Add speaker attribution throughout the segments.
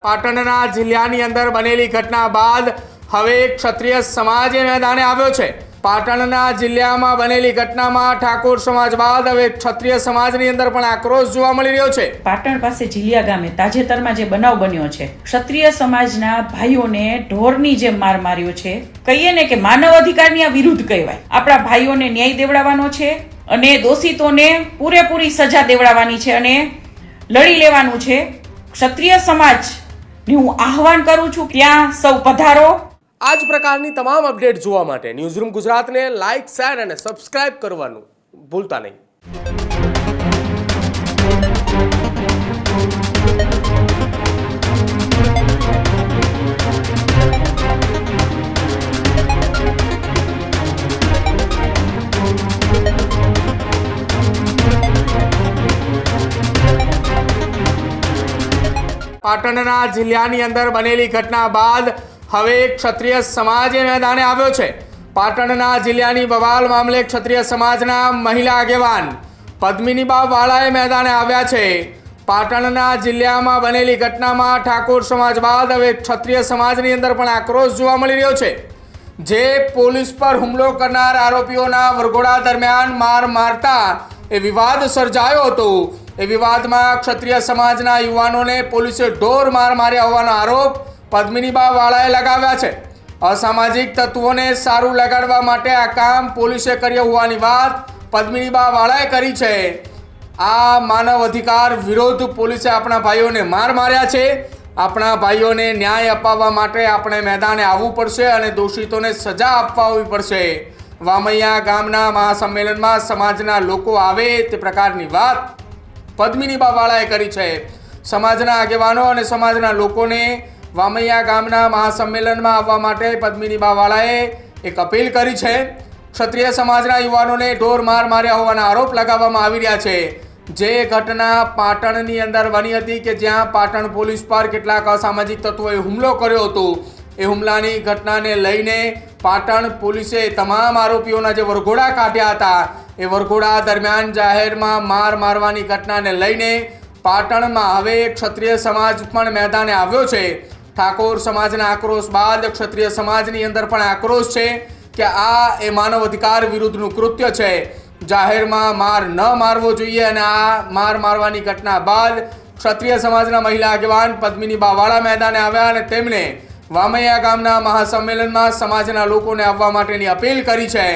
Speaker 1: પાટણના જિલ્લાની અંદર બનેલી ઘટના બાદ હવે ક્ષત્રિય સમાજ મેદાને આવ્યો છે। પાટણના જિલ્લામાં બનેલી ઘટનામાં ઠાકોર સમાજ બાદ હવે ક્ષત્રિય સમાજની અંદર પણ આક્રોશ જોવા મળી રહ્યો છે।
Speaker 2: પાટણ પાસે જીલિયા ગામે તાજેતરમાં જે બનાવ બન્યો છે, ક્ષત્રિય સમાજના ભાઈઓને ઢોરની જેમ માર માર્યો છે। કહીએ ને કે માનવ અધિકારની આ વિરુદ્ધ કહેવાય। આપણા ભાઈઓને ન્યાય દેવડાવવાનો છે અને દોષિતોને પૂરેપૂરી સજા દેવડાવવાની છે અને લડી લેવાનું છે। ક્ષત્રિય સમાજ હું આહવાન કરું છું, ત્યાં સૌ પધારો।
Speaker 1: આ જ પ્રકારની તમામ અપડેટ જોવા માટે ન્યૂઝરૂમ ગુજરાતને લાઇક, શેર અને સબસ્ક્રાઇબ કરવાનું ભૂલતા નહીં। પાટણના જિલ્લાની અંદર બનેલી ઘટના બાદ હવે ક્ષત્રિય સમાજ મેદાને આવ્યો છે। પાટણના જિલ્લાની બવાલ મામલે ક્ષત્રિય સમાજના મહિલા આગેવાન પદ્મિનીબા વાળાએ મેદાને આવ્યા છે। પાટણના જિલ્લામાં બનેલી ઘટનામાં ઠાકોર સમાજ બાદ હવે ક્ષત્રિય સમાજની અંદર પણ આક્રોશ જોવા મળી રહ્યો છે। જે પોલીસ પર હુમલો કરનાર આરોપીઓના વરઘોડા દરમિયાન માર મારતા એ વિવાદ સર્જાયો હતો। એ વિવાદમાં ક્ષત્રિય સમાજના યુવાનોને પોલીસે ઢોર માર માર્યા હોવાનો આરોપ પદ્મિનીબા વાળાએ લગાવ્યા છે। અસામાજિક તત્વોને સારું લગાડવા માટે આ કામ પોલીસે કર્યું હોવાની વાત પદ્મિનીબા વાળાએ કરી છે। આ માનવ અધિકાર વિરોધ પોલીસે આપણા ભાઈઓને માર માર્યા છે। આપણા ભાઈઓને ન્યાય અપાવવા માટે આપણે મેદાને આવવું પડશે અને દોષિતોને સજા અપાવવી પડશે। વામૈયા ગામના મહાસંમેલનમાં સમાજના લોકો આવે તે પ્રકારની વાત પદ્મિનીબા વાળાએ કરી છે। સમાજના આગેવાનો અને સમાજના લોકોને વામૈયા ગામના મહાસંમેલનમાં આવવા માટે પદ્મિનીબા વાળાએ એક અપીલ કરી છે। ક્ષત્રિય સમાજના યુવાનોને ઢોર માર માર્યા હોવાના આરોપ લગાવવામાં આવી રહ્યા છે। જે ઘટના પાટણની અંદર બની હતી કે જ્યાં પાટણ પોલીસ પર કેટલાક અસામાજિક તત્વોએ હુમલો કર્યો હતો, એ હુમલાની ઘટનાને લઈને પાટણ પોલીસે તમામ આરોપીઓના જે વરઘોડા કાઢ્યા હતા, એ વરઘોડા દરમિયાન જાહેરમાં માર મારવાની ઘટનાને લઈને પાટણમાં હવે ક્ષત્રિય સમાજ પણ મેદાને આવ્યો છે। ઠાકોર સમાજના આક્રોશ બાદ ક્ષત્રિય સમાજની અંદર પણ આક્રોશ છે કે આ એ માનવ અધિકાર વિરુદ્ધનું કૃત્ય છે। જાહેરમાં માર ન મારવો જોઈએ અને આ માર મારવાની ઘટના બાદ ક્ષત્રિય સમાજના મહિલા આગેવાન પદ્મિનીબા વાળા મેદાને આવ્યા અને તેમણે વામૈયા ગામના મહાસંમેલનમાં સમાજના લોકોને આવવા માટેની અપીલ કરી છે।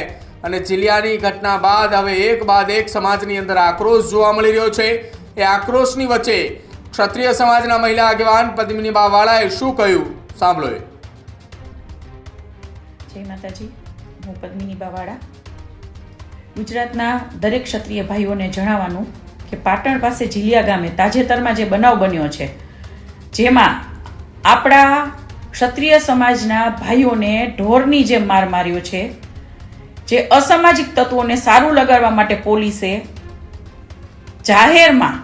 Speaker 1: અને જિલ્લાની ઘટના બાદ હવે એક બાદ એક સમાજની અંદર આક્રોશ જોવા મળી રહ્યો છે। એ આક્રોશની વચ્ચે ક્ષત્રિય સમાજના મહિલા આગેવાન પદ્મિનીબા વાળાએ શું કહ્યું, સાંભળો।
Speaker 2: જય માતાજી, હું પદ્મિનીબા વાળા। ગુજરાતના દરેક ક્ષત્રિય ભાઈઓને જણાવવાનું કે પાટણ પાસે જીલિયા ગામે તાજેતરમાં જે બનાવ બન્યો છે, જેમાં આપણા ક્ષત્રિય સમાજના ભાઈઓને ઢોરની જેમ માર માર્યો છે। જે અસામાજિક તત્વોને સારું લગાડવા માટે પોલીસે જાહેરમાં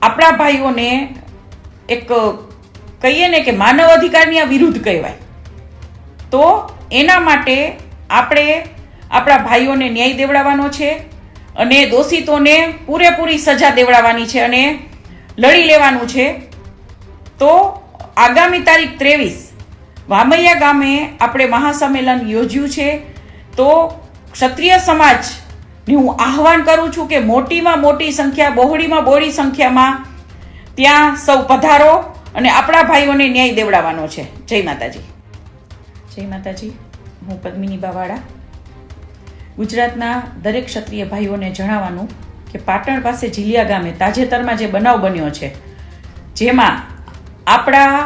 Speaker 2: આપણા ભાઈઓને એક કહીએ ને કે માનવ અધિકારની આ વિરુદ્ધ કહેવાય। તો એના માટે આપણે આપણા ભાઈઓને ન્યાય દેવડાવવાનો છે અને દોષિતોને પૂરેપૂરી સજા દેવડાવવાની છે અને લડી લેવાનું છે। તો આગામી તારીખ 23 વામૈયા ગામે આપણે મહાસંમેલન યોજ્યું છે। તો ક્ષત્રિય સમાજને હું આહવાન કરું છું કે મોટીમાં મોટી સંખ્યા, બહોળીમાં બહોળી સંખ્યામાં ત્યાં સૌ પધારો અને આપણા ભાઈઓને ન્યાય દેવડાવવાનો છે। જય માતાજી, જય માતાજી, હું પદ્મિનીબા વાળા। ગુજરાતના દરેક ક્ષત્રિય ભાઈઓને જણાવવાનું કે પાટણ પાસે જીલિયા ગામે તાજેતરમાં જે બનાવ બન્યો છે, જેમાં આપણા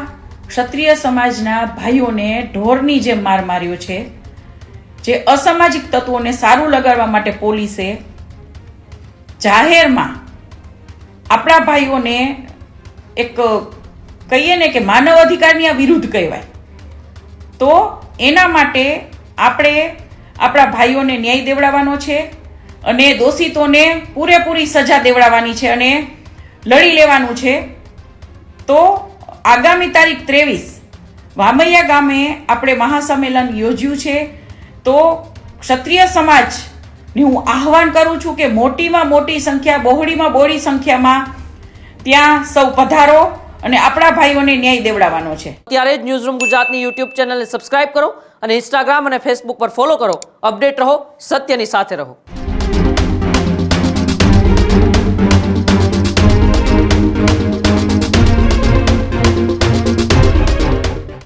Speaker 2: ક્ષત્રિય સમાજના ભાઈઓને ઢોરની જેમ માર માર્યો છે। જે અસામાજિક તત્વોને સારું લગાડવા માટે પોલીસે જાહેરમાં આપણા ભાઈઓને એક કહીએ ને કે માનવ અધિકારની આ વિરુદ્ધ કહેવાય। તો એના માટે આપણે આપણા ભાઈઓને ન્યાય દેવડાવવાનો છે અને દોષિતોને પૂરેપૂરી સજા દેવડાવવાની છે અને લડી લેવાનું છે। તો આગામી તારીખ 23 વામૈયા ગામે આપણે મહાસંમેલન યોજ્યું છે। તો ક્ષત્રિય સમાજને હું આહવાન કરું છું કે મોટીમાં મોટી સંખ્યા, બહોળીમાં બહોળી સંખ્યામાં ત્યાં સૌ પધારો અને આપણા ભાઈઓને ન્યાય દેવડાવવાનો છે.
Speaker 3: ત્યારે જ ન્યૂઝરૂમ ગુજરાતની યુટ્યુબ ચેનલને સબસ્ક્રાઇબ કરો અને ઇન્સ્ટાગ્રામ અને ફેસબુક પર ફોલો કરો. અપડેટ રહો, સત્યની સાથે રહો.